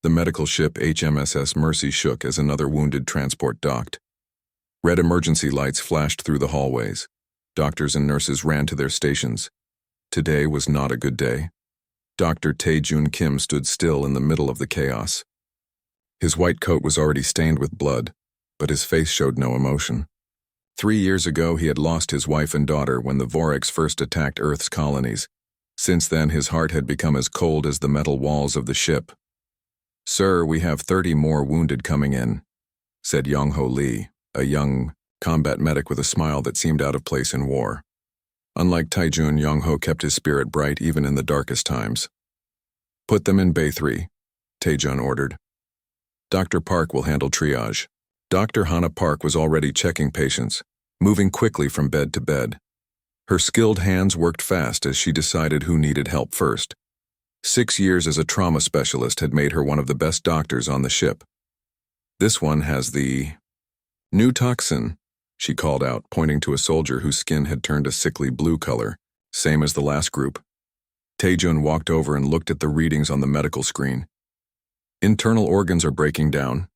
The medical ship HMSS Mercy shook as another wounded transport docked. Red emergency lights flashed through the hallways. Doctors and nurses ran to their stations. Today was not a good day. Dr. Tae-Jun Kim stood still in the middle of the chaos. His white coat was already stained with blood, but his face showed no emotion. 3 years ago, he had lost his wife and daughter when the Orcs first attacked Earth's colonies. Since then, his heart had become as cold as the metal walls of the ship. "Sir, we have 30 more wounded coming in," said Young-Ho Lee, a young combat medic with a smile that seemed out of place in war. Unlike Tae-Jun, Young-Ho kept his spirit bright even in the darkest times. "Put them in Bay 3, Tae-Jun ordered. Dr. Park will handle triage." Dr. Hana Park was already checking patients, moving quickly from bed to bed. Her skilled hands worked fast as she decided who needed help first. 6 years as a trauma specialist had made her one of the best doctors on the ship. "This one has the new toxin," she called out, pointing to a soldier whose skin had turned a sickly blue color, same as the last group. Tae-Jun walked over and looked at the readings on the medical screen. "Internal organs are breaking down,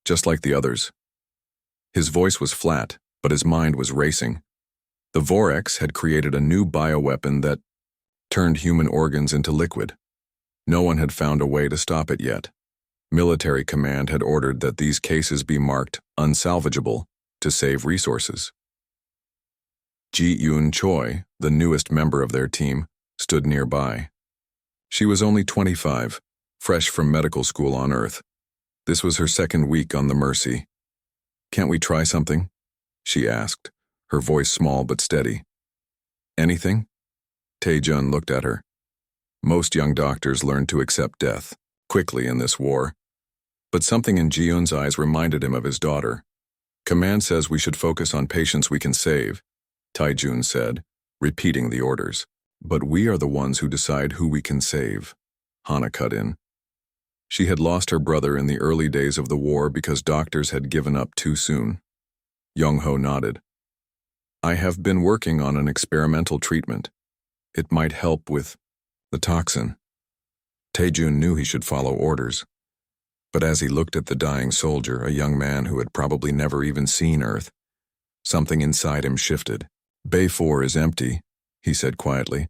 just like the others." His voice was flat, but his mind was racing. The Orcs had created a new bioweapon that turned human organs into liquid. No one had found a way to stop it yet. Military command had ordered that these cases be marked unsalvageable to save resources. Ji-Yoon Choi, the newest member of their team, stood nearby. She was only 25, fresh from medical school on Earth. This was her second week on the Mercy. "Can't we try something?" she asked, her voice small but steady. "Anything?" Tae-Jun looked at her. Most young doctors learn to accept death quickly in this war. But something in Ji-Yoon's eyes reminded him of his daughter. "Command says we should focus on patients we can save," Tae-Jun said, repeating the orders. "But we are the ones who decide who we can save," Hana cut in. She had lost her brother in the early days of the war because doctors had given up too soon. Young-Ho nodded. "I have been working on an experimental treatment. It might help with the toxin." Tae-Jun knew he should follow orders. But as he looked at the dying soldier, a young man who had probably never even seen Earth, something inside him shifted. "Bay 4 is empty," he said quietly.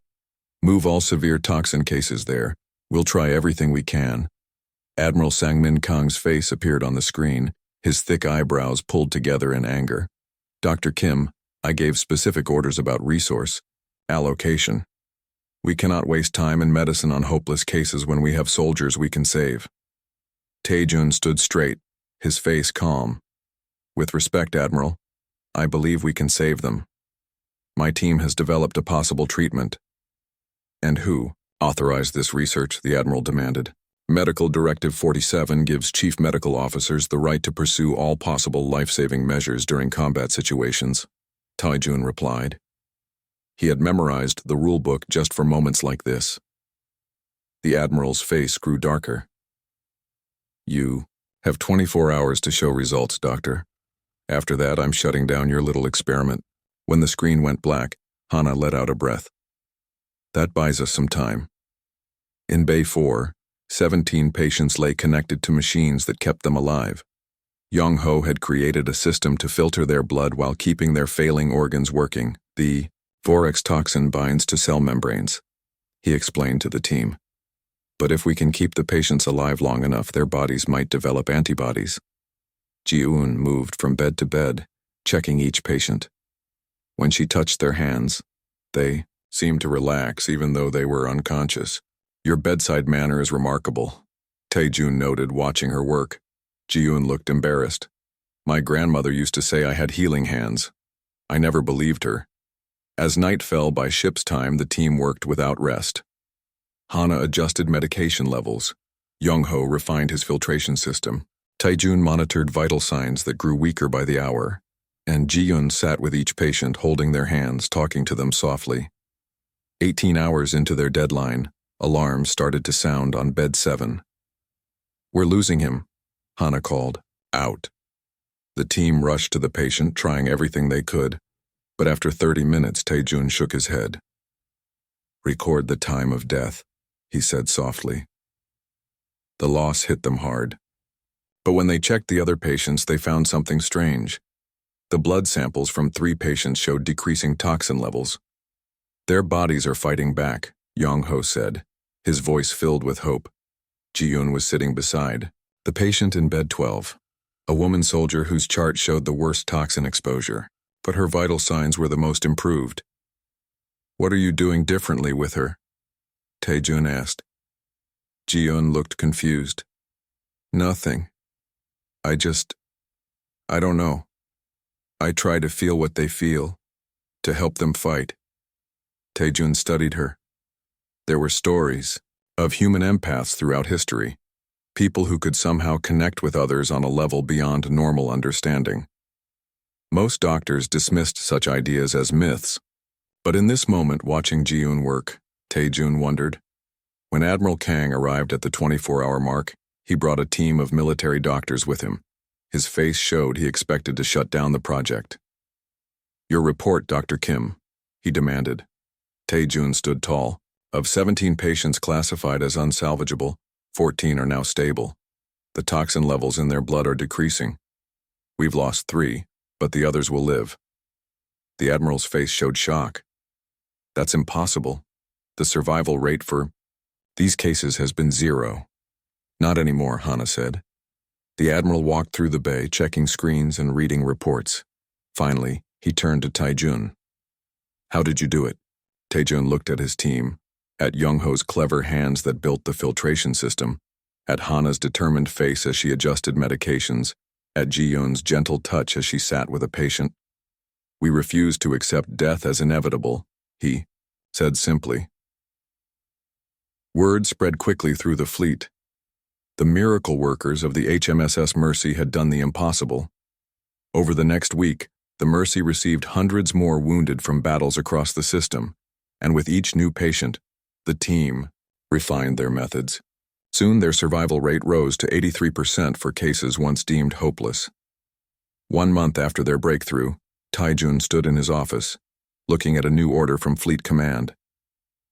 "Move all severe toxin cases there. We'll try everything we can." Admiral Sang-Min Kang's face appeared on the screen, his thick eyebrows pulled together in anger. "Dr. Kim, I gave specific orders about resource allocation. We cannot waste time and medicine on hopeless cases when we have soldiers we can save." Tae-Jun stood straight, his face calm. "With respect, Admiral, I believe we can save them. My team has developed a possible treatment." "And who authorized this research?" the Admiral demanded. "Medical Directive 47 gives chief medical officers the right to pursue all possible life-saving measures during combat situations," Tae-Jun replied. He had memorized the rulebook just for moments like this. The Admiral's face grew darker. "You have 24 hours to show results, Doctor. After that, I'm shutting down your little experiment." When the screen went black, Hana let out a breath. "That buys us some time." In Bay 4, 17 patients lay connected to machines that kept them alive. Young-Ho had created a system to filter their blood while keeping their failing organs working. "The Orcs toxin binds to cell membranes," he explained to the team. "But if we can keep the patients alive long enough, their bodies might develop antibodies." Ji-Yoon moved from bed to bed, checking each patient. When she touched their hands, they seemed to relax even though they were unconscious. "Your bedside manner is remarkable," Tae-Jun noted, watching her work. Ji-Yoon looked embarrassed. "My grandmother used to say I had healing hands. I never believed her." As night fell by ship's time, the team worked without rest. Hana adjusted medication levels. Young-Ho refined his filtration system. Tae-Jun monitored vital signs that grew weaker by the hour, and Ji-Yoon sat with each patient, holding their hands, talking to them softly. 18 hours into their deadline, alarms started to sound on bed 7. "We're losing him," Hana called. "Out." The team rushed to the patient, trying everything they could, but after 30 minutes, Tae-Jun shook his head. "Record the time of death," he said softly. The loss hit them hard. But when they checked the other patients, they found something strange. The blood samples from 3 patients showed decreasing toxin levels. Their bodies are fighting back, Yong-ho said, his voice filled with hope. Ji-yoon was sitting beside the patient in bed 12, a woman soldier whose chart showed the worst toxin exposure, but her vital signs were the most improved. "What are you doing differently with her?" Tae-jun asked. Ji-yoon looked confused. "Nothing. I don't know. I try to feel what they feel, to help them fight." Tae-jun studied her. There were stories of human empaths throughout history, people who could somehow connect with others on a level beyond normal understanding. Most doctors dismissed such ideas as myths, but in this moment watching Ji-yoon work, Tae-jun wondered. When Admiral Kang arrived at the 24-hour mark, he brought a team of military doctors with him. His face showed he expected to shut down the project. "Your report, Dr. Kim," he demanded. Tae-jun stood tall. Of 17 patients classified as unsalvageable, 14 are now stable. The toxin levels in their blood are decreasing. We've lost 3, but the others will live. The Admiral's face showed shock. "That's impossible. The survival rate for these cases has been 0. "Not anymore," Hana said. The Admiral walked through the bay, checking screens and reading reports. Finally, he turned to Tae-jun. "How did you do it?" Tae-jun looked at his team, at Young-ho's clever hands that built the filtration system, at Hana's determined face as she adjusted medications, at Ji-yoon's gentle touch as she sat with a patient. "We refuse to accept death as inevitable," he said simply. Word spread quickly through the fleet. The miracle workers of the HMSS Mercy had done the impossible. Over the next week, the Mercy received hundreds more wounded from battles across the system, and with each new patient, the team refined their methods. Soon their survival rate rose to 83% for cases once deemed hopeless. 1 month after their breakthrough, Tae-jun stood in his office, looking at a new order from Fleet Command.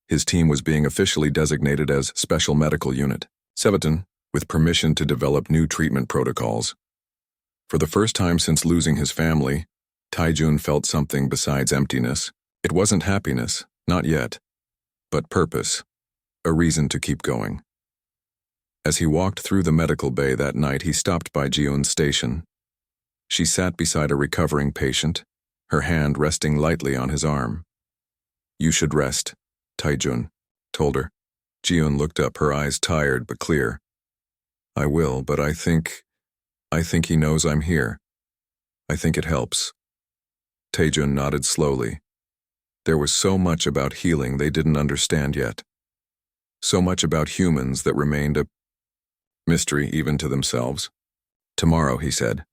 His team was being officially designated as Special Medical Unit, Sevaton, with permission to develop new treatment protocols. For the first time since losing his family, Tae-jun felt something besides emptiness. It wasn't happiness, not yet, but purpose, a reason to keep going. As he walked through the medical bay that night, he stopped by Ji-yoon's station. She sat beside a recovering patient, her hand resting lightly on his arm. "You should rest," Tae-jun told her. Ji-yoon looked up, her eyes tired but clear. "I will, but I think he knows I'm here. I think it helps." Tae-jun nodded slowly. There was so much about healing they didn't understand yet. So much about humans that remained a mystery even to themselves. "Tomorrow," he said,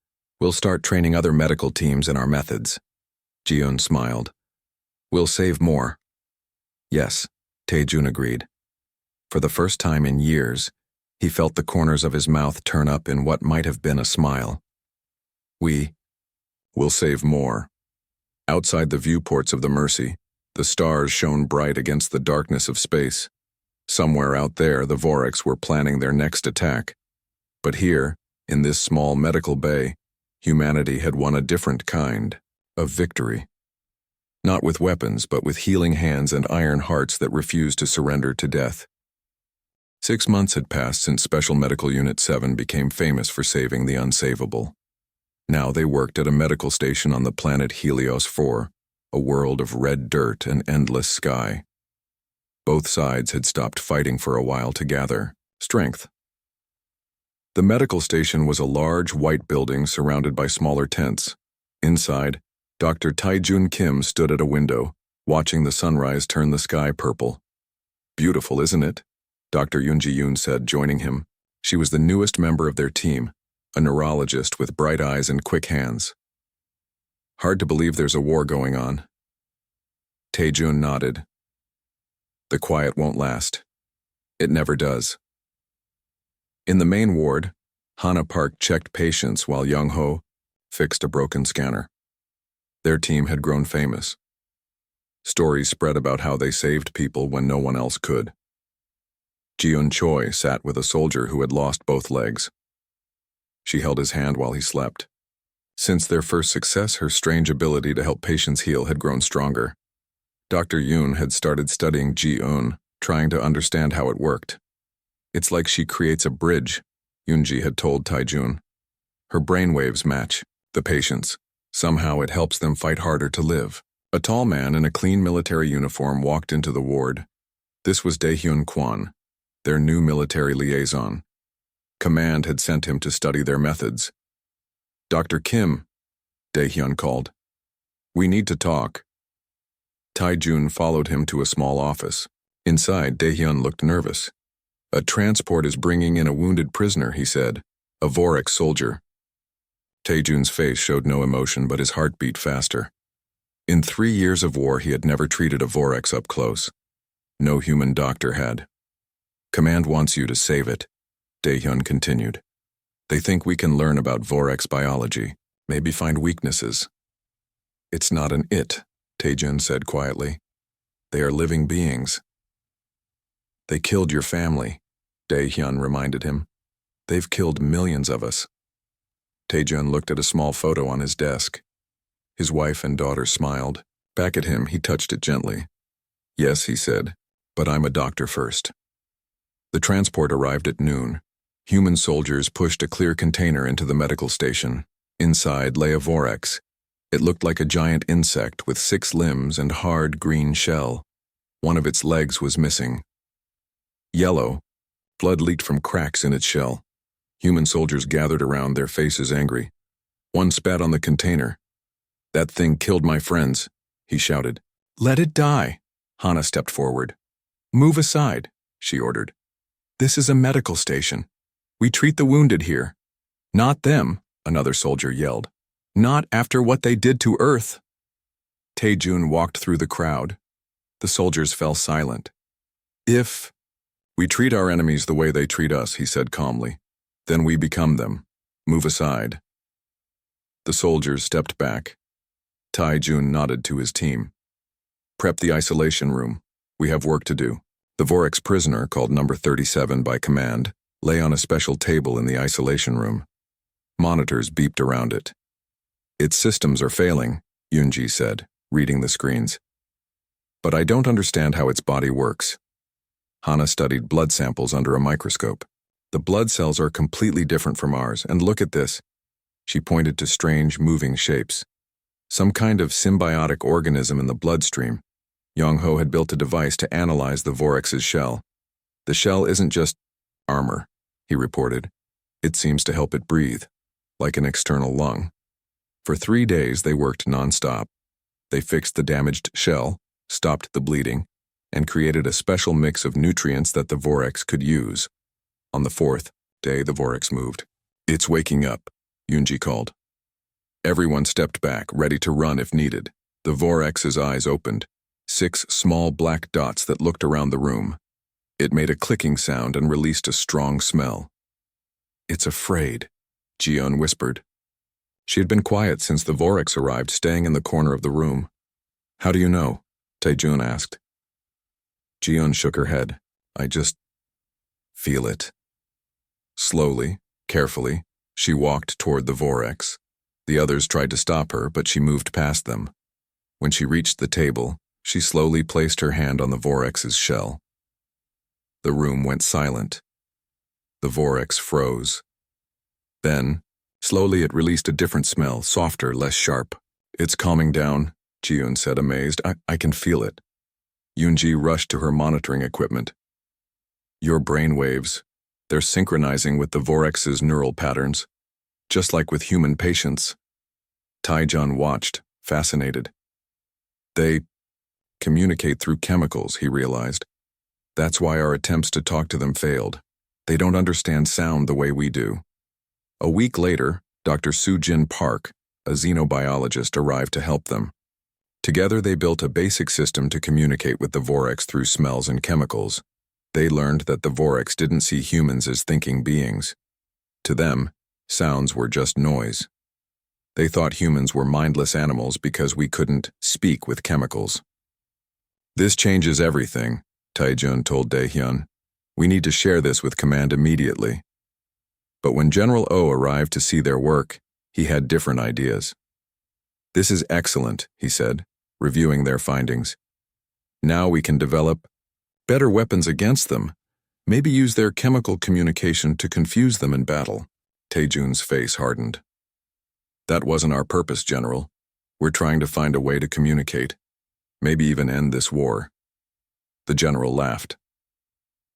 "we'll start training other medical teams in our methods." Ji-yoon smiled. "We'll save more." "Yes," Tae-jun agreed. For the first time in years, he felt the corners of his mouth turn up in what might have been a smile. We'll save more." Outside the viewports of the Mercy, the stars shone bright against the darkness of space. Somewhere out there, the Orcs were planning their next attack. But here, in this small medical bay, humanity had won a different kind of victory. Not with weapons, but with healing hands and iron hearts that refused to surrender to death. 6 months had passed since Special Medical Unit 7 became famous for saving the unsavable. Now they worked at a medical station on the planet Helios 4, a world of red dirt and endless sky. Both sides had stopped fighting for a while to gather strength. The medical station was a large white building surrounded by smaller tents. Inside, Dr. Tae-jun Kim stood at a window, watching the sunrise turn the sky purple. "Beautiful, isn't it?" Dr. Yoon Ji-yoon said, joining him. She was the newest member of their team, a neurologist with bright eyes and quick hands. "Hard to believe there's a war going on." Tae-jun nodded. "The quiet won't last. It never does." In the main ward, Hana Park checked patients while Young-ho fixed a broken scanner. Their team had grown famous. Stories spread about how they saved people when no one else could. Jiun Choi sat with a soldier who had lost both legs. She held his hand while he slept. Since their first success, her strange ability to help patients heal had grown stronger. Dr. Yoon had started studying Ji-eun, trying to understand how it worked. It's like she creates a bridge, Yoonji had told Taijun. Her brainwaves match the patient's. Somehow it helps them fight harder to live. A tall man in a clean military uniform walked into the ward. This was Dae-hyun Kwon, their new military liaison. Command had sent him to study their methods. Dr. Kim, Dae-hyun called. We need to talk. Taijun followed him to a small office. Inside, Dae-hyun looked nervous. A transport is bringing in a wounded prisoner, he said. A Vorek soldier. Taejun's face showed no emotion, but his heart beat faster. In 3 years of war, he had never treated a Vorex up close. No human doctor had. Command wants you to save it, Dae-hyun continued. They think we can learn about Vorex biology, maybe find weaknesses. It's not an it, Taejun said quietly. They are living beings. They killed your family, Dae-hyun reminded him. They've killed millions of us. Taejun looked at a small photo on his desk. His wife and daughter smiled. Back at him, he touched it gently. Yes, he said, but I'm a doctor first. The transport arrived at noon. Human soldiers pushed a clear container into the medical station. Inside lay a Vorex. It looked like a giant insect with 6 limbs and hard green shell. One of its legs was missing. Yellow, blood leaked from cracks in its shell. Human soldiers gathered around, their faces angry. One spat on the container. That thing killed my friends, he shouted. Let it die. Hana stepped forward. Move aside, she ordered. This is a medical station. We treat the wounded here. Not them, another soldier yelled. Not after what they did to Earth. Taejun walked through the crowd. The soldiers fell silent. If we treat our enemies the way they treat us, he said calmly, then we become them. Move aside. The soldiers stepped back. Taejun nodded to his team. Prep the isolation room. We have work to do. The Vorex prisoner, called number 37 by command, lay on a special table in the isolation room. Monitors beeped around it. Its systems are failing, Yoonji said, reading the screens. But I don't understand how its body works. Hana studied blood samples under a microscope. The blood cells are completely different from ours, and look at this. She pointed to strange, moving shapes. Some kind of symbiotic organism in the bloodstream. Yong-ho had built a device to analyze the Vorex's shell. The shell isn't just armor, he reported. It seems to help it breathe, like an external lung. For 3 days, they worked non-stop. They fixed the damaged shell, stopped the bleeding, and created a special mix of nutrients that the Vorex could use. On the 4th day, the Vorex moved. It's waking up, Yoonji called. Everyone stepped back, ready to run if needed. The Vorex's eyes opened, 6 small black dots that looked around the room. It made a clicking sound and released a strong smell. It's afraid, Ji-eun whispered. She had been quiet since the Vorex arrived, staying in the corner of the room. How do you know? Taejun asked. Ji-eun shook her head. I just feel it. Slowly, carefully, she walked toward the Vorex. The others tried to stop her, but she moved past them. When she reached the table, she slowly placed her hand on the Vorex's shell. The room went silent. The Vorex froze. Then, slowly it released a different smell, softer, less sharp. It's calming down, Ji-eun said, amazed. I can feel it. Yoonji rushed to her monitoring equipment. Your brain waves. They're synchronizing with the Vorex's neural patterns, just like with human patients. Taejun watched, fascinated. They communicate through chemicals, he realized. That's why our attempts to talk to them failed. They don't understand sound the way we do. A week later, Dr. Soo-jin Park, a xenobiologist, arrived to help them. Together they built a basic system to communicate with the Vorex through smells and chemicals. They learned that the Vorex didn't see humans as thinking beings. To them, sounds were just noise. They thought humans were mindless animals because we couldn't speak with chemicals. This changes everything, Taejun told Dae-hyun. We need to share this with command immediately. But when General O arrived to see their work, he had different ideas. This is excellent, he said, reviewing their findings. Now we can develop better weapons against them. Maybe use their chemical communication to confuse them in battle. Taejun's face hardened. That wasn't our purpose, General. We're trying to find a way to communicate. Maybe even end this war. The general laughed.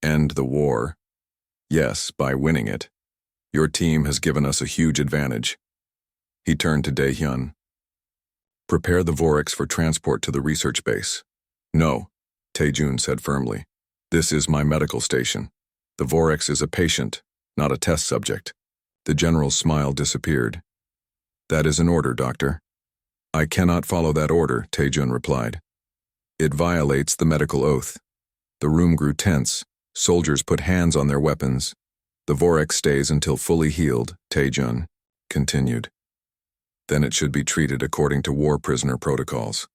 End the war? Yes, by winning it. Your team has given us a huge advantage. He turned to Daehyun. Prepare the Vorix for transport to the research base. No, Taejun said firmly. This is my medical station. The Vorix is a patient, not a test subject. The general's smile disappeared. That is an order, Doctor. I cannot follow that order, Taejun replied. It violates the medical oath. The room grew tense. Soldiers put hands on their weapons. The Vorix stays until fully healed, Taejun continued. Then it should be treated according to war prisoner protocols,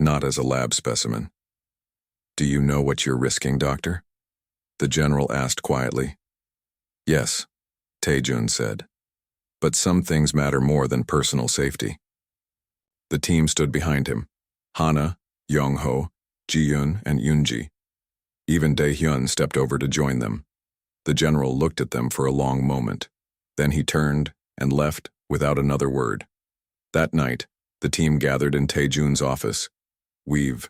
not as a lab specimen. Do you know what you're risking, Doctor? The general asked quietly. Yes, Taejun said. But some things matter more than personal safety. The team stood behind him. Hana, Youngho, Ji-yoon, and Yoonji. Even Daehyun stepped over to join them. The general looked at them for a long moment. Then he turned and left without another word. That night, the team gathered in Taejun's office. We've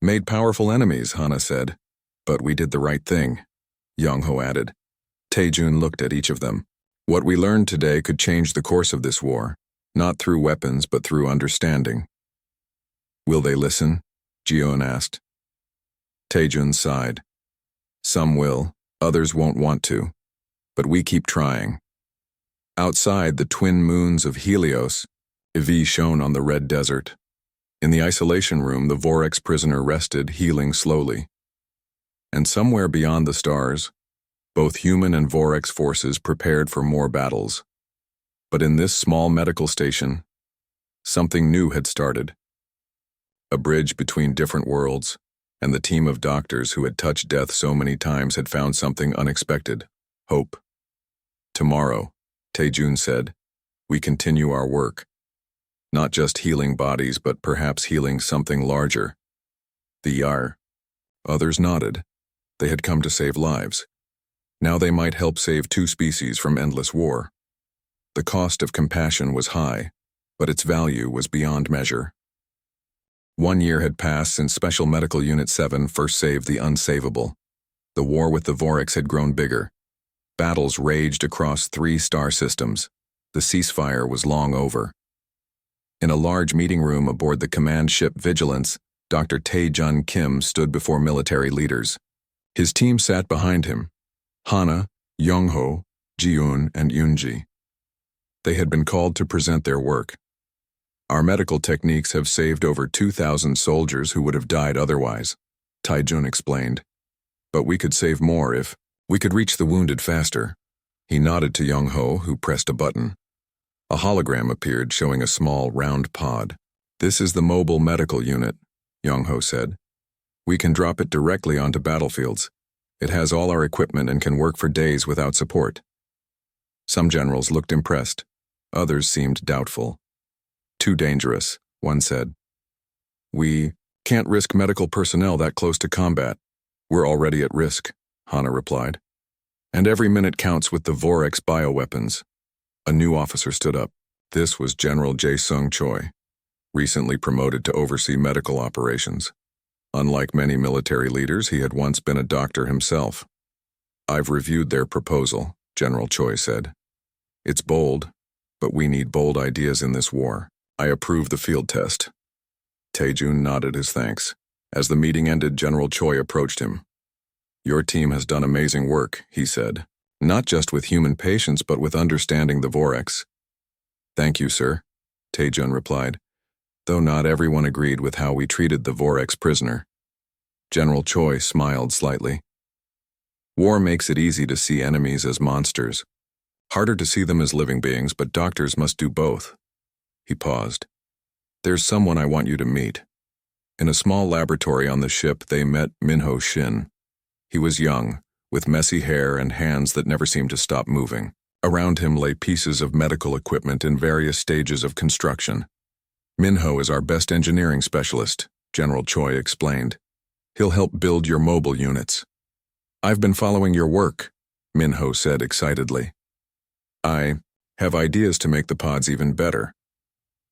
made powerful enemies, Hana said. But we did the right thing, Youngho added. Taejun looked at each of them. What we learned today could change the course of this war, not through weapons but through understanding. Will they listen? Ji-yoon asked. Taejun sighed. Some will, others won't want to. But we keep trying. Outside, the twin moons of Helios, Evi shone on the red desert. In the isolation room, the Vorix prisoner rested, healing slowly. And somewhere beyond the stars, both human and Vorix forces prepared for more battles. But in this small medical station, something new had started. A bridge between different worlds, and the team of doctors who had touched death so many times had found something unexpected: hope. Tomorrow, Taejun said, we continue our work. Not just healing bodies, but perhaps healing something larger. The Yar. Others nodded. They had come to save lives. Now they might help save 2 species from endless war. The cost of compassion was high, but its value was beyond measure. 1 year had passed since Special Medical Unit 7 first saved the unsavable. The war with the Vorix had grown bigger. Battles raged across 3 star systems. The ceasefire was long over. In a large meeting room aboard the command ship Vigilance, Dr. Tae-jun Kim stood before military leaders. His team sat behind him: Hana, Youngho, Ji-yoon, and Yoonji. They had been called to present their work. Our medical techniques have saved over 2,000 soldiers who would have died otherwise, Taejun explained. But we could save more if we could reach the wounded faster. He nodded to Youngho, who pressed a button. A hologram appeared showing a small, round pod. This is the mobile medical unit, Youngho said. We can drop it directly onto battlefields. It has all our equipment and can work for days without support. Some generals looked impressed. Others seemed doubtful. Too dangerous, one said. We can't risk medical personnel that close to combat. We're already at risk, Hana replied. And every minute counts with the Vorix bioweapons. A new officer stood up. This was General Jae-sung Choi, recently promoted to oversee medical operations. Unlike many military leaders, he had once been a doctor himself. I've reviewed their proposal, General Choi said. It's bold, but we need bold ideas in this war. I approve the field test. Taejun nodded his thanks. As the meeting ended, General Choi approached him. Your team has done amazing work, he said. Not just with human patients, but with understanding the Vorix. Thank you, sir, Taejun replied, though not everyone agreed with how we treated the Vorix prisoner. General Choi smiled slightly. War makes it easy to see enemies as monsters. Harder to see them as living beings, but doctors must do both. He paused. There's someone I want you to meet. In a small laboratory on the ship, they met Minho Shin. He was young, with messy hair and hands that never seemed to stop moving. Around him lay pieces of medical equipment in various stages of construction. Minho is our best engineering specialist, General Choi explained. He'll help build your mobile units. I've been following your work, Minho said excitedly. I have ideas to make the pods even better.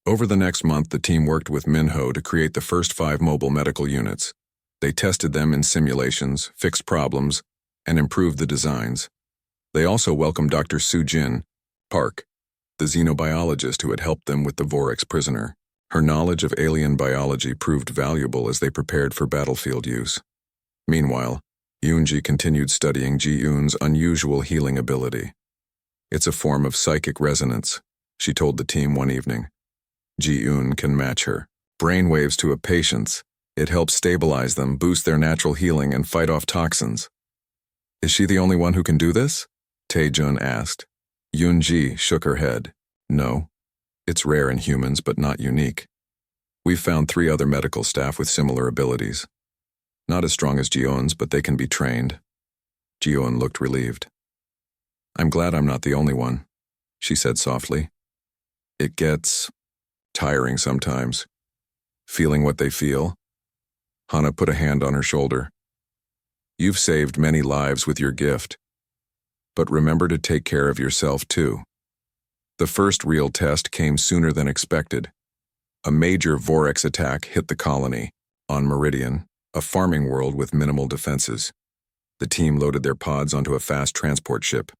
Over the next month, the team worked with Minho to create the first 5 mobile medical units. They tested them in simulations, fixed problems, and improved the designs. They also welcomed Dr. Soo-Jin Park, the xenobiologist who had helped them with the Vorex prisoner. Her knowledge of alien biology proved valuable as they prepared for battlefield use. Meanwhile, Yoonji continued studying Ji-Eun's unusual healing ability. It's a form of psychic resonance, she told the team one evening. Ji-Eun can match her brainwaves to a patient's. It helps stabilize them, boost their natural healing, and fight off toxins. Is she the only one who can do this? Tae-jun asked. Yoonji shook her head. No. It's rare in humans, but not unique. We've found 3 other medical staff with similar abilities. Not as strong as Ji-Eun's, but they can be trained. Ji-Eun looked relieved. I'm glad I'm not the only one, she said softly. It gets tiring sometimes. Feeling what they feel. Hana put a hand on her shoulder. You've saved many lives with your gift. But remember to take care of yourself too. The first real test came sooner than expected. A major Vorex attack hit the colony, on Meridian, a farming world with minimal defenses. The team loaded their pods onto a fast transport ship.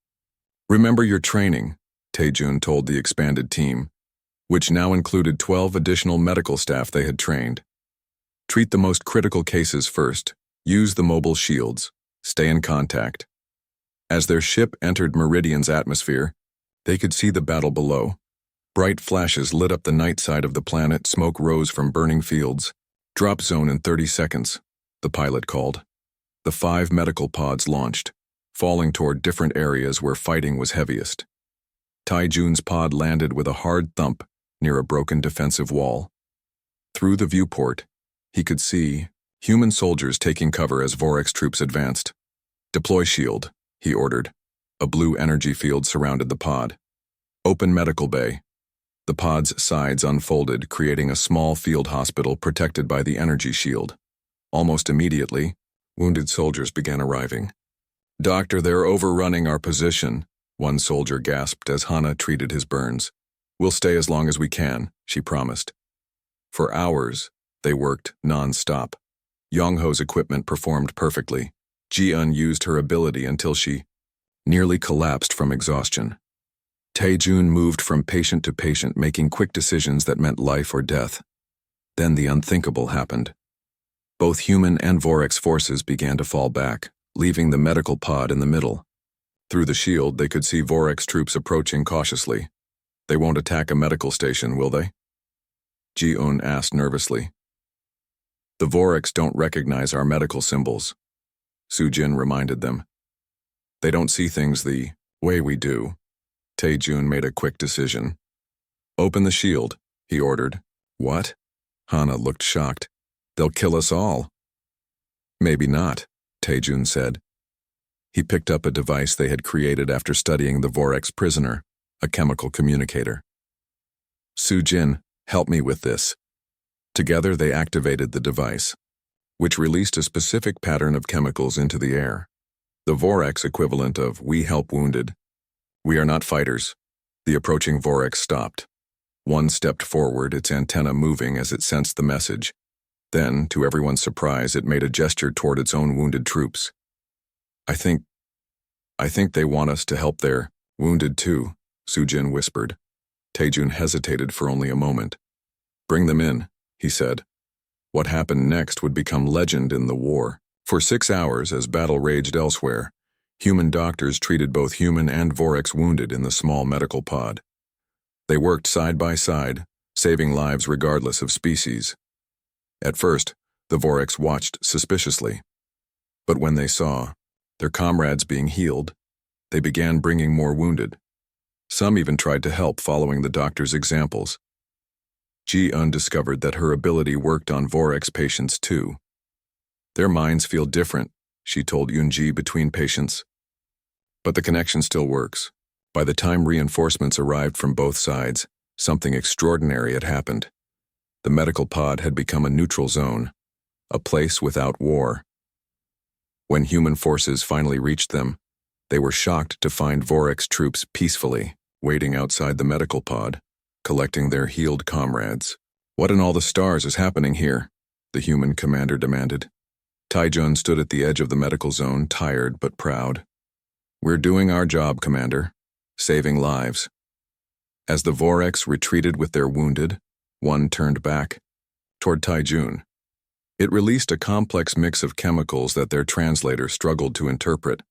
Remember your training, Tae-jun told the expanded team, which now included 12 additional medical staff they had trained. Treat the most critical cases first. Use the mobile shields. Stay in contact. As their ship entered Meridian's atmosphere, they could see the battle below. Bright flashes lit up the night side of the planet. Smoke rose from burning fields. Drop zone in 30 seconds, the pilot called. The 5 medical pods launched, falling toward different areas where fighting was heaviest. Tae-jun's pod landed with a hard thump near a broken defensive wall. Through the viewport, he could see human soldiers taking cover as Vorex troops advanced. Deploy shield, he ordered. A blue energy field surrounded the pod. Open medical bay. The pod's sides unfolded, creating a small field hospital protected by the energy shield. Almost immediately, wounded soldiers began arriving. Doctor, they're overrunning our position, one soldier gasped as Hana treated his burns. We'll stay as long as we can, she promised. For hours, they worked non-stop. Yongho's equipment performed perfectly. Ji-eun used her ability until she nearly collapsed from exhaustion. Tae-jun moved from patient to patient, making quick decisions that meant life or death. Then the unthinkable happened. Both human and Vorex forces began to fall back, leaving the medical pod in the middle. Through the shield, they could see Vorex troops approaching cautiously. They won't attack a medical station, will they? Ji-eun asked nervously. The Vorex don't recognize our medical symbols, Soo-Jin reminded them. They don't see things the way we do. Tae-jun made a quick decision. Open the shield, he ordered. What? Hana looked shocked. They'll kill us all. Maybe not, Tae-jun said. He picked up a device they had created after studying the Vorex prisoner, a chemical communicator. Soo-Jin, help me with this. Together they activated the device, which released a specific pattern of chemicals into the air. The Vorex equivalent of "we help wounded." We are not fighters. The approaching Vorex stopped. One stepped forward, its antenna moving as it sensed the message. Then, to everyone's surprise, it made a gesture toward its own wounded troops. I think they want us to help their wounded too, Soo-Jin whispered. Tae-jun hesitated for only a moment. Bring them in, he said. What happened next would become legend in the war. For 6 hours, as battle raged elsewhere, human doctors treated both human and Vorex wounded in the small medical pod. They worked side by side, saving lives regardless of species. At first, the Vorex watched suspiciously. But when they saw their comrades being healed, they began bringing more wounded. Some even tried to help, following the doctor's examples. Ji-eun discovered that her ability worked on Vorex patients too. Their minds feel different, she told Yunji between patients. But the connection still works. By the time reinforcements arrived from both sides, something extraordinary had happened. The medical pod had become a neutral zone, a place without war. When human forces finally reached them, they were shocked to find Vorac's troops peacefully waiting outside the medical pod, collecting their healed comrades. "What in all the stars is happening here?" the human commander demanded. Taijun stood at the edge of the medical zone, tired but proud. "We're doing our job, Commander, saving lives." As the Vorac's retreated with their wounded, one turned back, toward Taijun. It released a complex mix of chemicals that their translator struggled to interpret.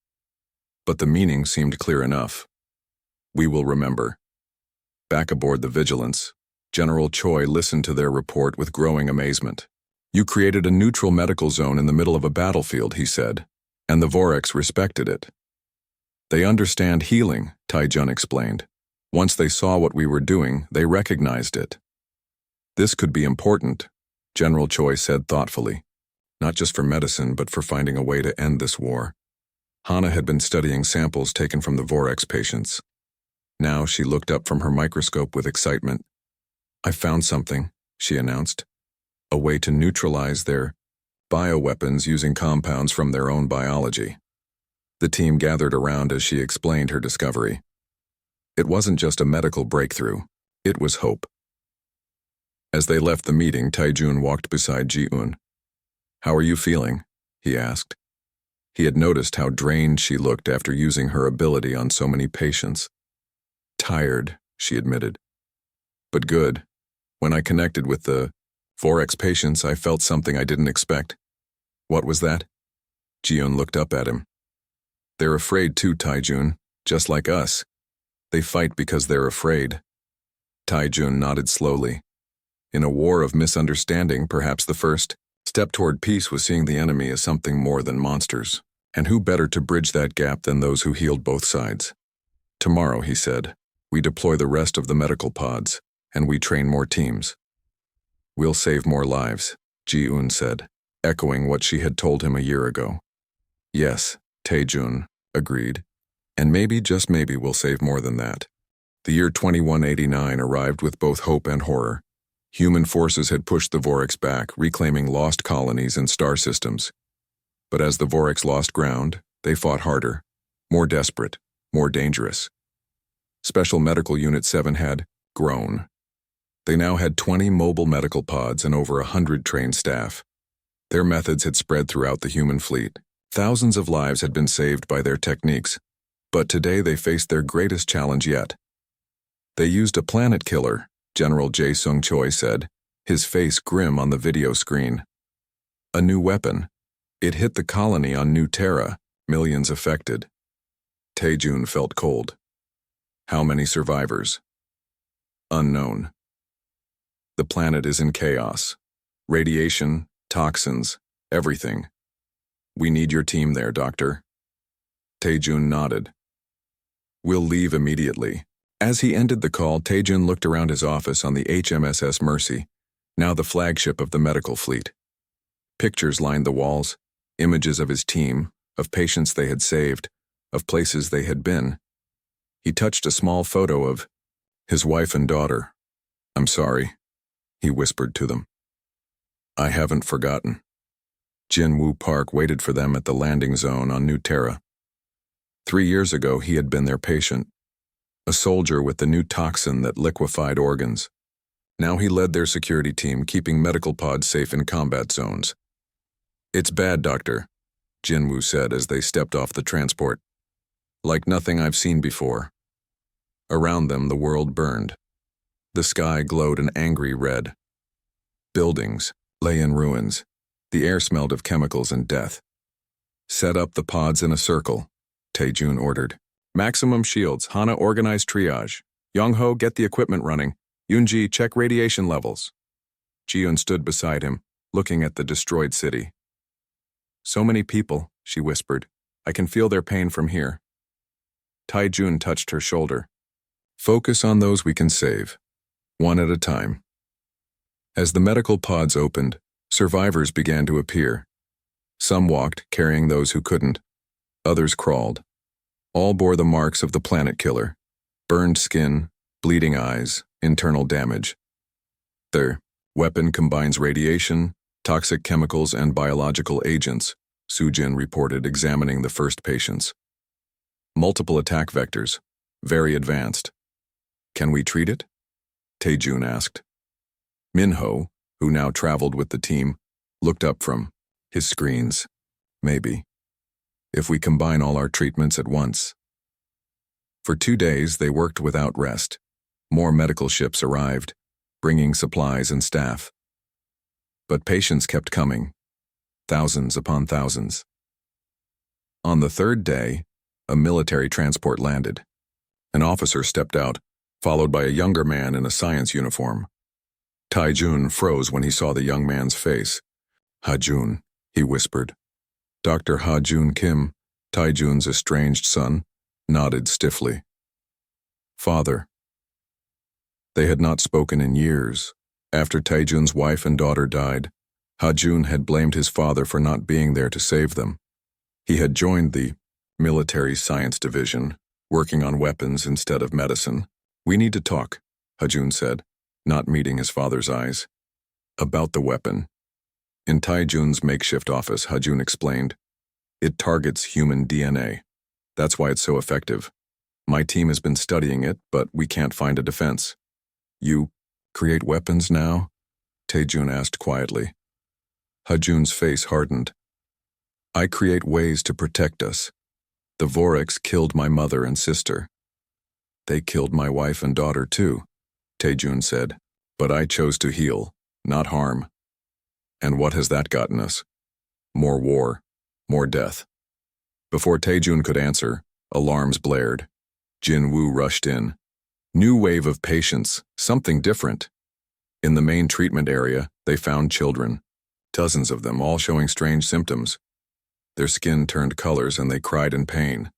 But the meaning seemed clear enough. "We will remember." Back aboard the Vigilance, General Choi listened to their report with growing amazement. "You created a neutral medical zone in the middle of a battlefield," he said, "and the Vorac's respected it." "They understand healing," Taijun explained. "Once they saw what we were doing, they recognized it." "This could be important," General Choi said thoughtfully, "not just for medicine, but for finding a way to end this war." Hana had been studying samples taken from the Vorac's patients. Now she looked up from her microscope with excitement. "I found something," she announced. "A way to neutralize their bioweapons using compounds from their own biology." The team gathered around as she explained her discovery. It wasn't just a medical breakthrough, it was hope. As they left the meeting, Taijun walked beside Ji-un. "How are you feeling?" he asked. He had noticed how drained she looked after using her ability on so many patients. "Tired," she admitted. "But good. When I connected with the Vorac's patients, I felt something I didn't expect." "What was that?" Ji-un looked up at him. "They're afraid too, Taijun, just like us. They fight because they're afraid." Taijun nodded slowly. In a war of misunderstanding, perhaps the first step toward peace was seeing the enemy as something more than monsters. And who better to bridge that gap than those who healed both sides? "Tomorrow," he said, "we deploy the rest of the medical pods, and we train more teams." "We'll save more lives," Ji-un said, echoing what she had told him a year ago. "Yes," Taijun agreed, "and maybe, just maybe, we'll save more than that." The year 2189 arrived with both hope and horror. Human forces had pushed the Vorac's back, reclaiming lost colonies and star systems. But as the Vorac's lost ground, they fought harder, more desperate, more dangerous. Special Medical Unit 7 had grown. They now had 20 mobile medical pods and over 100 trained staff. Their methods had spread throughout the human fleet. Thousands of lives had been saved by their techniques, but today they faced their greatest challenge yet. "They used a planet killer," General Jae Sung Choi said, his face grim on the video screen. "A new weapon. It hit the colony on New Terra, millions affected." Taejun felt cold. "How many survivors?" "Unknown. The planet is in chaos. Radiation, toxins, everything. We need your team there, Doctor." Taejun nodded. "We'll leave immediately." As he ended the call, Taejun looked around his office on the HMSS Mercy, now the flagship of the medical fleet. Pictures lined the walls, images of his team, of patients they had saved, of places they had been. He touched a small photo of his wife and daughter. "I'm sorry," he whispered to them. "I haven't forgotten." Jinwoo Park waited for them at the landing zone on New Terra. 3 years ago, he had been their patient, a soldier with the new toxin that liquefied organs. Now he led their security team, keeping medical pods safe in combat zones. "It's bad, Doctor," Jinwoo said as they stepped off the transport. "Like nothing I've seen before." Around them, the world burned. The sky glowed an angry red. Buildings lay in ruins. The air smelled of chemicals and death. "Set up the pods in a circle," Taejun ordered. "Maximum shields. Hana, organize triage. Young-ho, get the equipment running. Yoonji, check radiation levels." Ji-un stood beside him, looking at the destroyed city. "So many people," she whispered. "I can feel their pain from here." Taejun touched her shoulder. "Focus on those we can save, one at a time." As the medical pods opened, survivors began to appear. Some walked, carrying those who couldn't. Others crawled. All bore the marks of the planet killer: burned skin, bleeding eyes, internal damage. Their weapon combines radiation, toxic chemicals, and biological agents, Sujin reported, examining the first patients. Multiple attack vectors, very advanced. Can we treat it? Taejun asked. Minho, who now traveled with the team, looked up from his screens. Maybe. If we combine all our treatments at once. For 2 days, they worked without rest. More medical ships arrived, bringing supplies and staff. But patients kept coming, thousands upon thousands. On the 3rd day, a military transport landed. An officer stepped out, followed by a younger man in a science uniform. Taejun froze when he saw the young man's face. "Ha-jun," he whispered. Dr. Ha-jun Kim, Taejun's estranged son, nodded stiffly. "Father." They had not spoken in years. After Taejun's wife and daughter died, Ha-jun had blamed his father for not being there to save them. He had joined the military science division, working on weapons instead of medicine. "We need to talk," Ha-jun said, not meeting his father's eyes. "About the weapon." In Taejun's makeshift office, Ha-jun explained, "It targets human DNA. That's why it's so effective. My team has been studying it, but we can't find a defense." "You create weapons now?" Taejun asked quietly. Ha-jun's face hardened. "I create ways to protect us. The Voreks killed my mother and sister. They killed my wife and daughter too," Taejun said. "But I chose to heal, not harm. And what has that gotten us? More war, more death." Before Taejun could answer, alarms blared. Jin Woo rushed in. New wave of patients, something different. In the main treatment area, they found children. Dozens of them, all showing strange symptoms. Their skin turned colors and they cried in pain.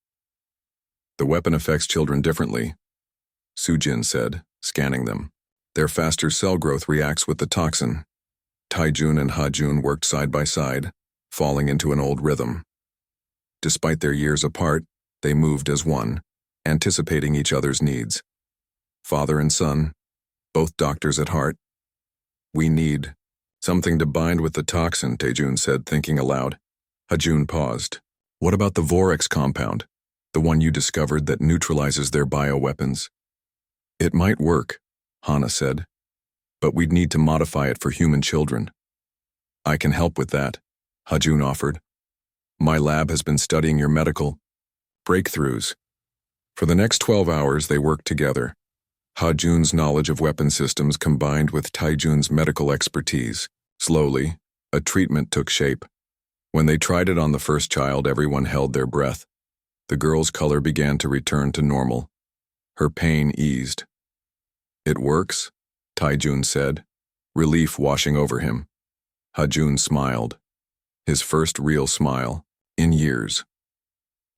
"The weapon affects children differently," Sujin said, scanning them. "Their faster cell growth reacts with the toxin." Taejun and Ha-jun worked side by side, falling into an old rhythm. Despite their years apart, they moved as one, anticipating each other's needs. Father and son, both doctors at heart. "We need something to bind with the toxin," Taejun said, thinking aloud. Ha-jun paused. "What about the Voreks compound, the one you discovered that neutralizes their bioweapons?" "It might work," Hana said, "but we'd need to modify it for human children." "I can help with that," Ha-jun offered. "My lab has been studying your medical breakthroughs." For the next 12 hours, they worked together. Ha-jun's knowledge of weapon systems combined with Taejun's medical expertise. Slowly, a treatment took shape. When they tried it on the first child, everyone held their breath. The girl's color began to return to normal. Her pain eased. "It works," Taejun said, relief washing over him. Ha-jun smiled. His first real smile in years.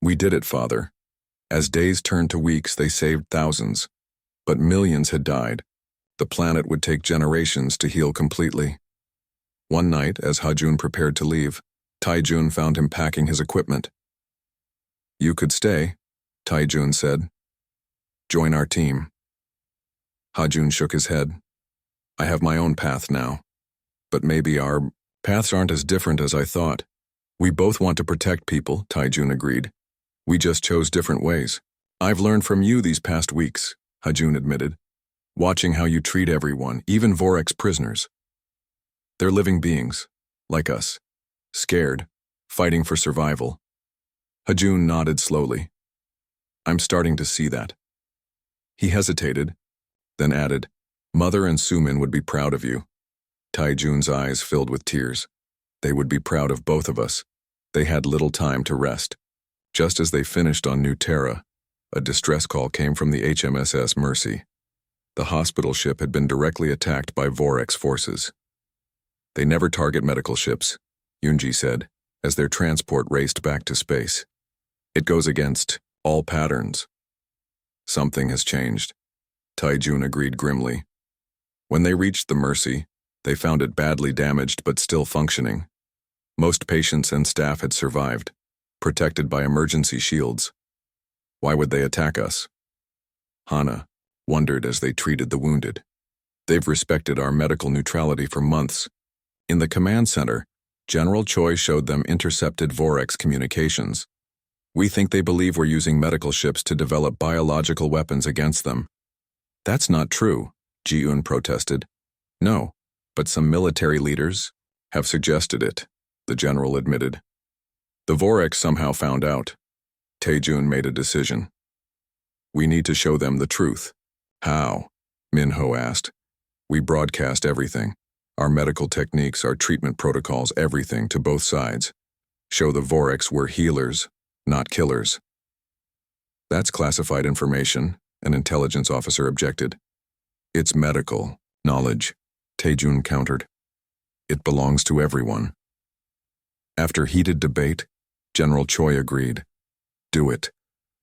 "We did it, Father." As days turned to weeks, they saved thousands. But millions had died. The planet would take generations to heal completely. One night, as Ha-jun prepared to leave, Taejun found him packing his equipment. "You could stay," Taejun said. "Join our team." Ha-jun shook his head. "I have my own path now. But maybe our paths aren't as different as I thought." "We both want to protect people," Taejun agreed. "We just chose different ways." "I've learned from you these past weeks," Ha-jun admitted, "watching how you treat everyone, even Voreks prisoners. They're living beings, like us, scared, fighting for survival." Ha-jun nodded slowly. "I'm starting to see that." He hesitated, then added, "Mother and Sumin would be proud of you." Taejun's eyes filled with tears. They would be proud of both of us. They had little time to rest. Just as they finished on New Terra, a distress call came from the HMSS Mercy. The hospital ship had been directly attacked by Voreks forces. "They never target medical ships," Yunji said, as their transport raced back to space. "It goes against all patterns." "Something has changed," Taejun agreed grimly. When they reached the Mercy, they found it badly damaged but still functioning. Most patients and staff had survived, protected by emergency shields. Why would they attack us? Hana wondered as they treated the wounded. They've respected our medical neutrality for months. In the command center, General Choi showed them intercepted Vorx communications. We think they believe we're using medical ships to develop biological weapons against them. That's not true, Ji-eun protested. No, but some military leaders have suggested it, the general admitted. The Vorx somehow found out. Tae-jun made a decision. We need to show them the truth. How? Min-ho asked. We broadcast everything. Our medical techniques, our treatment protocols, everything to both sides. Show the Vorx we're healers, not killers. That's classified information, an intelligence officer objected. It's medical knowledge, Tae-jun countered. It belongs to everyone. After heated debate, General Choi agreed. Do it.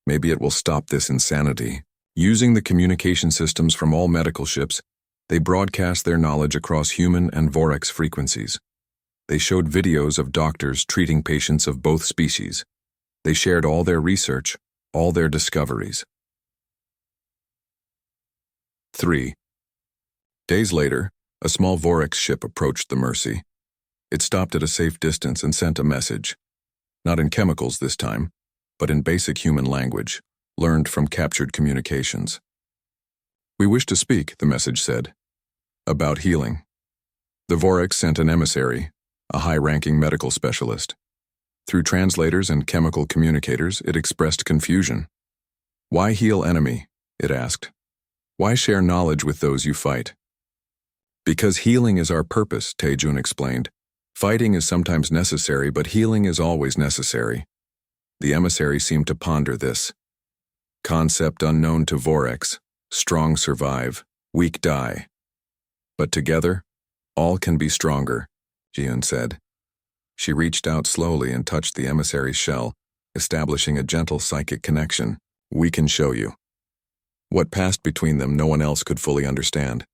Maybe it will stop this insanity. Using the communication systems from all medical ships, they broadcast their knowledge across human and Vorx frequencies. They showed videos of doctors treating patients of both species. They shared all their research, all their discoveries. 3. Days later, a small Vorx ship approached the Mercy. It stopped at a safe distance and sent a message. Not in chemicals this time, but in basic human language, learned from captured communications. We wish to speak, the message said, about healing. The Vorx sent an emissary, a high-ranking medical specialist. Through translators and chemical communicators, it expressed confusion. Why heal enemy? It asked. Why share knowledge with those you fight? Because healing is our purpose, Tae-jun explained. Fighting is sometimes necessary, but healing is always necessary. The emissary seemed to ponder this. Concept unknown to Vorx, strong survive, weak die. But together, all can be stronger, Ji-eun said. She reached out slowly and touched the emissary's shell, establishing a gentle psychic connection. We can show you. What passed between them no one else could fully understand.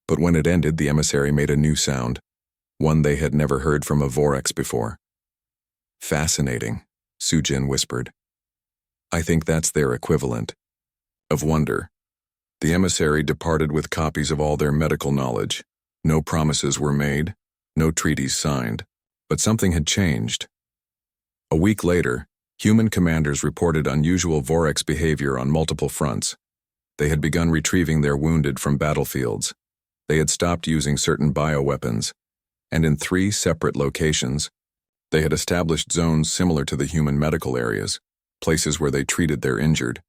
But when it ended, the emissary made a new sound, one they had never heard from a Vorx before. Fascinating, Soo-jin whispered. I think that's their equivalent of wonder. The emissary departed with copies of all their medical knowledge. No promises were made, no treaties signed, but something had changed. A week later, human commanders reported unusual Vorx behavior on multiple fronts. They had begun retrieving their wounded from battlefields. They had stopped using certain bioweapons, and in 3 separate locations, they had established zones similar to the human medical areas, places where they treated their injured.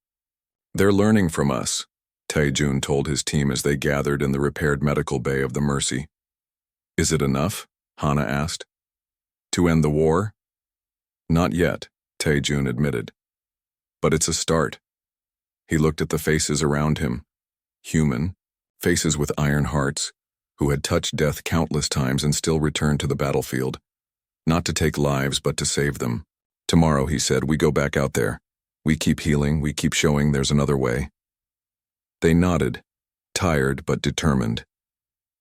They're learning from us, Tae-jun told his team as they gathered in the repaired medical bay of the Mercy. Is it enough? Hana asked. To end the war? Not yet, Tae-jun admitted. But it's a start. He looked at the faces around him. Human, faces with iron hearts, who had touched death countless times and still returned to the battlefield. Not to take lives, but to save them. Tomorrow, he said, we go back out there. We keep healing, we keep showing there's another way. They nodded, tired but determined.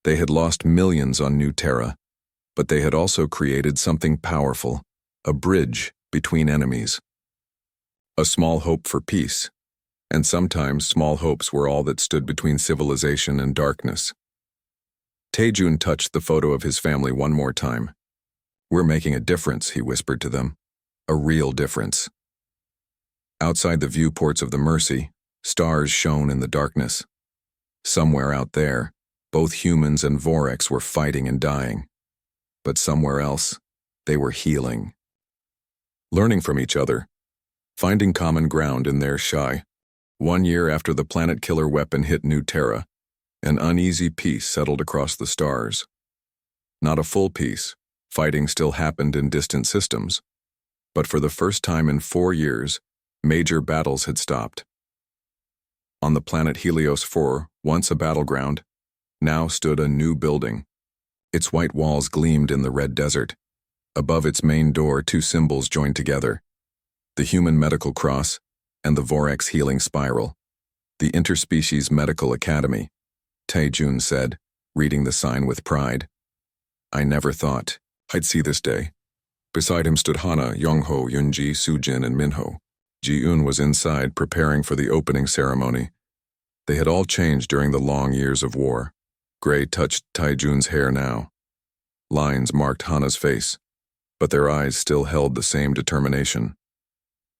They had lost millions on New Terra, but they had also created something powerful, a bridge between enemies. A small hope for peace, and sometimes small hopes were all that stood between civilization and darkness. Tae-jun touched the photo of his family one more time. We're making a difference, he whispered to them. A real difference. Outside the viewports of the Mercy, stars shone in the darkness. Somewhere out there, both humans and Vorx were fighting and dying. But somewhere else, they were healing. Learning from each other, finding common ground in their shy. 1 year after the planet-killer weapon hit New Terra, an uneasy peace settled across the stars. Not a full peace, fighting still happened in distant systems. But for the first time in 4 years, major battles had stopped. On the planet Helios 4, once a battleground, now stood a new building. Its white walls gleamed in the red desert. Above its main door, 2 symbols joined together. The human medical cross and the Vorx healing spiral. The Interspecies Medical Academy, Tae-jun said, reading the sign with pride. I never thought I'd see this day. Beside him stood Hana, Youngho, Yunji, Sujin, and Minho. Ji-eun was inside, preparing for the opening ceremony. They had all changed during the long years of war. Gray touched Taijun's hair now. Lines marked Hana's face, but their eyes still held the same determination.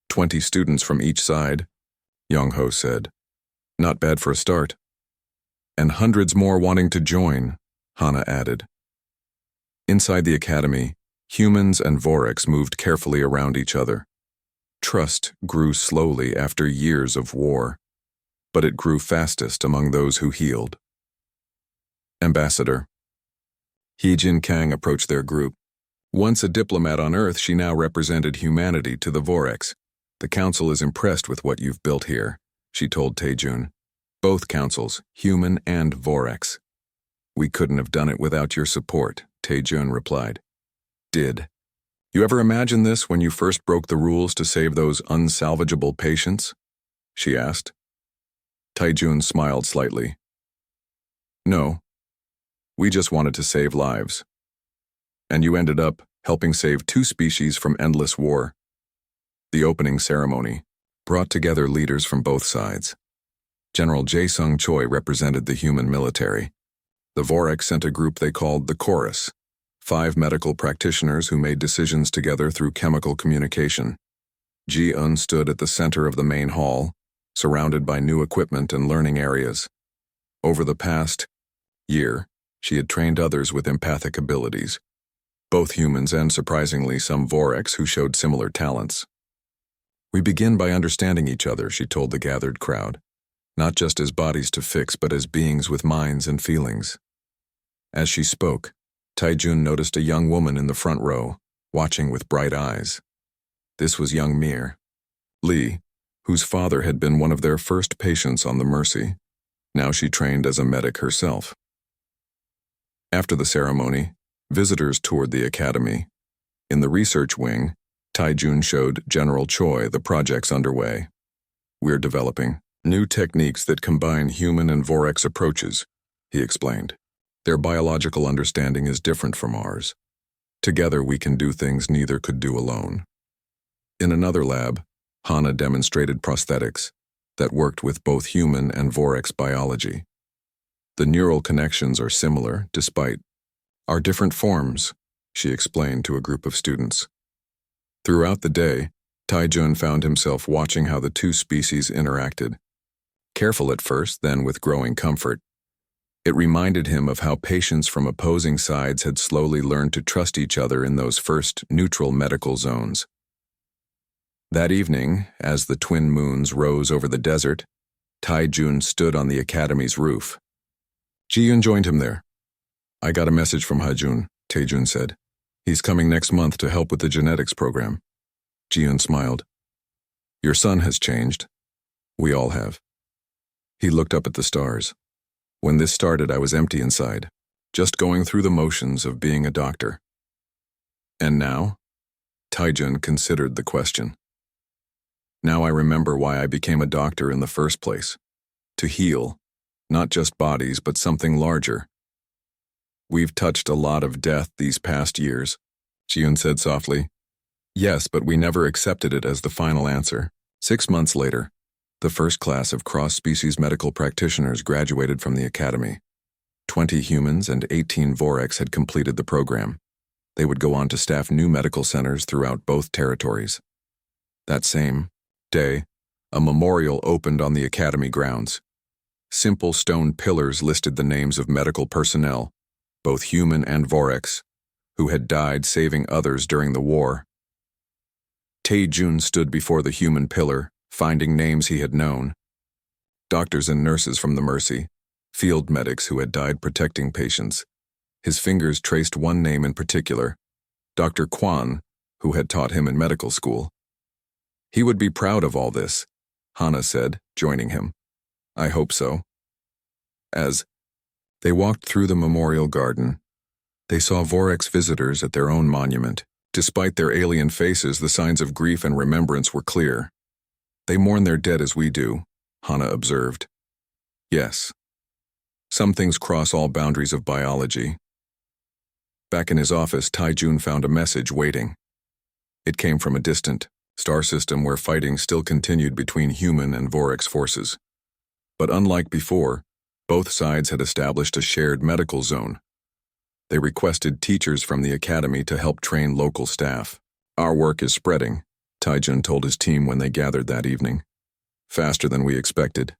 20 students from each side, Youngho said. Not bad for a start. And hundreds more wanting to join, Hana added. Inside the academy, humans and Voreks moved carefully around each other. Trust grew slowly after years of war, but it grew fastest among those who healed. Ambassador. He-Jin Kang approached their group. Once a diplomat on Earth, she now represented humanity to the Voreks. The council is impressed with what you've built here, she told Taejun. Both councils, human and Voreks. We couldn't have done it without your support, Taejun replied. Did you ever imagine this when you first broke the rules to save those unsalvageable patients? She asked. Taejun smiled slightly. No. We just wanted to save lives. And you ended up helping save 2 species from endless war. The opening ceremony brought together leaders from both sides. General Jae-sung Choi represented the human military. The Voreks sent a group they called the Chorus, 5 medical practitioners who made decisions together through chemical communication. Ji-eun stood at the center of the main hall, surrounded by new equipment and learning areas. Over the past year, she had trained others with empathic abilities, both humans and, surprisingly, some Voreks who showed similar talents. We begin by understanding each other, she told the gathered crowd, not just as bodies to fix, but as beings with minds and feelings. As she spoke, Taejun noticed a young woman in the front row, watching with bright eyes. This was young Mir Lee, whose father had been one of their first patients on the Mercy. Now she trained as a medic herself. After the ceremony, visitors toured the academy. In the research wing, Taejun showed General Choi the projects underway. We're developing new techniques that combine human and Voreks approaches, he explained. Their biological understanding is different from ours. Together we can do things neither could do alone. In another lab, Hana demonstrated prosthetics that worked with both human and Voreks biology. The neural connections are similar, despite our different forms, she explained to a group of students. Throughout the day, Taejun found himself watching how the 2 species interacted. Careful at first, then with growing comfort. It reminded him of how patients from opposing sides had slowly learned to trust each other in those first neutral medical zones. That evening, as the twin moons rose over the desert, Taejun stood on the academy's roof. Ji-eun joined him there. I got a message from Hajun, Taejun said. He's coming next month to help with the genetics program. Ji-eun smiled. Your son has changed. We all have. He looked up at the stars. When this started, I was empty inside, just going through the motions of being a doctor. And now? Taejun considered the question. Now I remember why I became a doctor in the first place. To heal, not just bodies, but something larger. We've touched a lot of death these past years, Ji-eun said softly. Yes, but we never accepted it as the final answer. 6 months later, the first class of cross-species medical practitioners graduated from the academy. 20 humans and 18 Voreks had completed the program. They would go on to staff new medical centers throughout both territories. That same day, a memorial opened on the academy grounds. Simple stone pillars listed the names of medical personnel, both human and Voreks, who had died saving others during the war. Taejun stood before the human pillar, finding names he had known. Doctors and nurses from the Mercy, field medics who had died protecting patients. His fingers traced one name in particular, Dr. Kwan, who had taught him in medical school. He would be proud of all this, Hana said, joining him. I hope so. As they walked through the memorial garden, they saw Voreks visitors at their own monument. Despite their alien faces, the signs of grief and remembrance were clear. They mourn their dead as we do, Hana observed. Yes. Some things cross all boundaries of biology. Back in his office, Taejun found a message waiting. It came from a distant star system where fighting still continued between human and Vorix forces. But unlike before, both sides had established a shared medical zone. They requested teachers from the academy to help train local staff. "Our work is spreading," Taijun told his team when they gathered that evening. "Faster than we expected."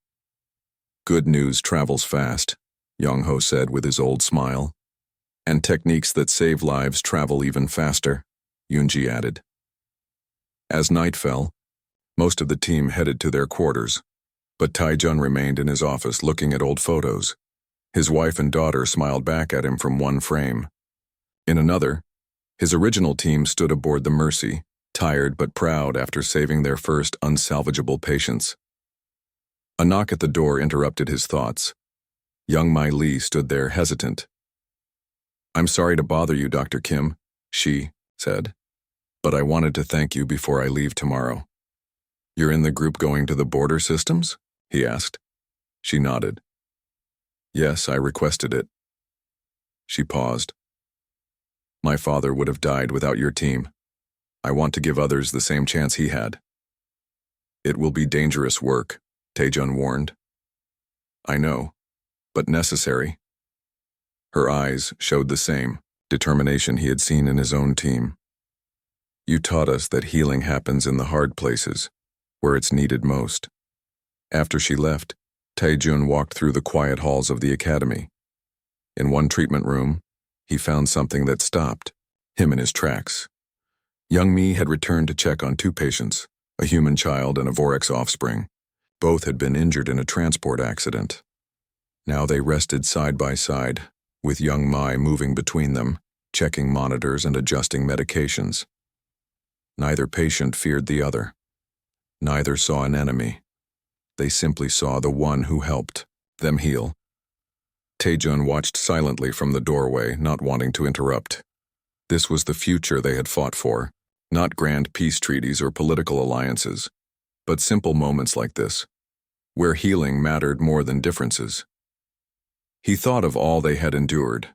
"Good news travels fast," Young-ho said with his old smile. "And techniques that save lives travel even faster," Yoonji added. As night fell, most of the team headed to their quarters, but Taijun remained in his office looking at old photos. His wife and daughter smiled back at him from one frame. In another, his original team stood aboard the Mercy, tired but proud after saving their first unsalvageable patients. A knock at the door interrupted his thoughts. Young Mai Li stood there hesitant. "I'm sorry to bother you, Dr. Kim," she said, "but I wanted to thank you before I leave tomorrow." "You're in the group going to the border systems?" he asked. She nodded. "Yes, I requested it." She paused. "My father would have died without your team. I want to give others the same chance he had." "It will be dangerous work," Taejun warned. "I know, but necessary." Her eyes showed the same determination he had seen in his own team. "You taught us that healing happens in the hard places, where it's needed most." After she left, Taejun walked through the quiet halls of the academy. In one treatment room, he found something that stopped him in his tracks. Young Mi had returned to check on two patients, a human child and a Vorix offspring. Both had been injured in a transport accident. Now they rested side by side, with young Mai moving between them, checking monitors and adjusting medications. Neither patient feared the other. Neither saw an enemy. They simply saw the one who helped them heal. Taejun watched silently from the doorway, not wanting to interrupt. This was the future they had fought for, not grand peace treaties or political alliances, but simple moments like this, where healing mattered more than differences. He thought of all they had endured,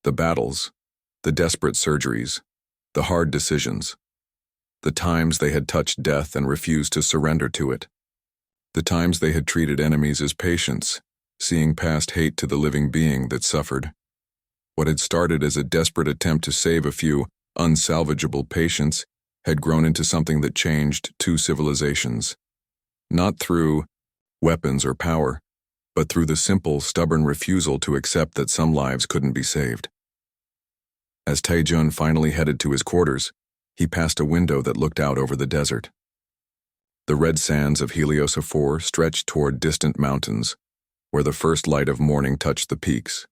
the battles, the desperate surgeries, the hard decisions, the times they had touched death and refused to surrender to it, the times they had treated enemies as patients, seeing past hate to the living being that suffered. What had started as a desperate attempt to save a few unsalvageable patients had grown into something that changed two civilizations. Not through weapons or power, but through the simple, stubborn refusal to accept that some lives couldn't be saved. As Taejun finally headed to his quarters, he passed a window that looked out over the desert. The red sands of Heliosa 4 stretched toward distant mountains, where the first light of morning touched the peaks.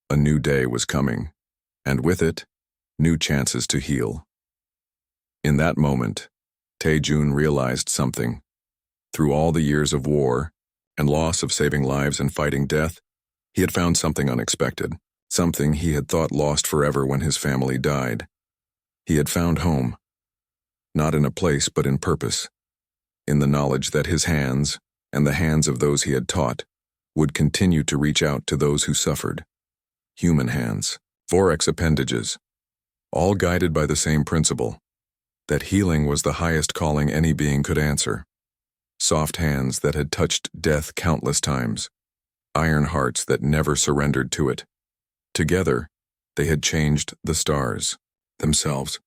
A new day was coming, and with it, new chances to heal. In that moment, Taejun realized something. Through all the years of war and loss of saving lives and fighting death, he had found something unexpected, something he had thought lost forever when his family died. He had found home, not in a place but in purpose, in the knowledge that his hands, and the hands of those he had taught, would continue to reach out to those who suffered. Human hands, Vorix appendages, all guided by the same principle, that healing was the highest calling any being could answer. Soft hands that had touched death countless times, iron hearts that never surrendered to it. Together, they had changed the stars, themselves.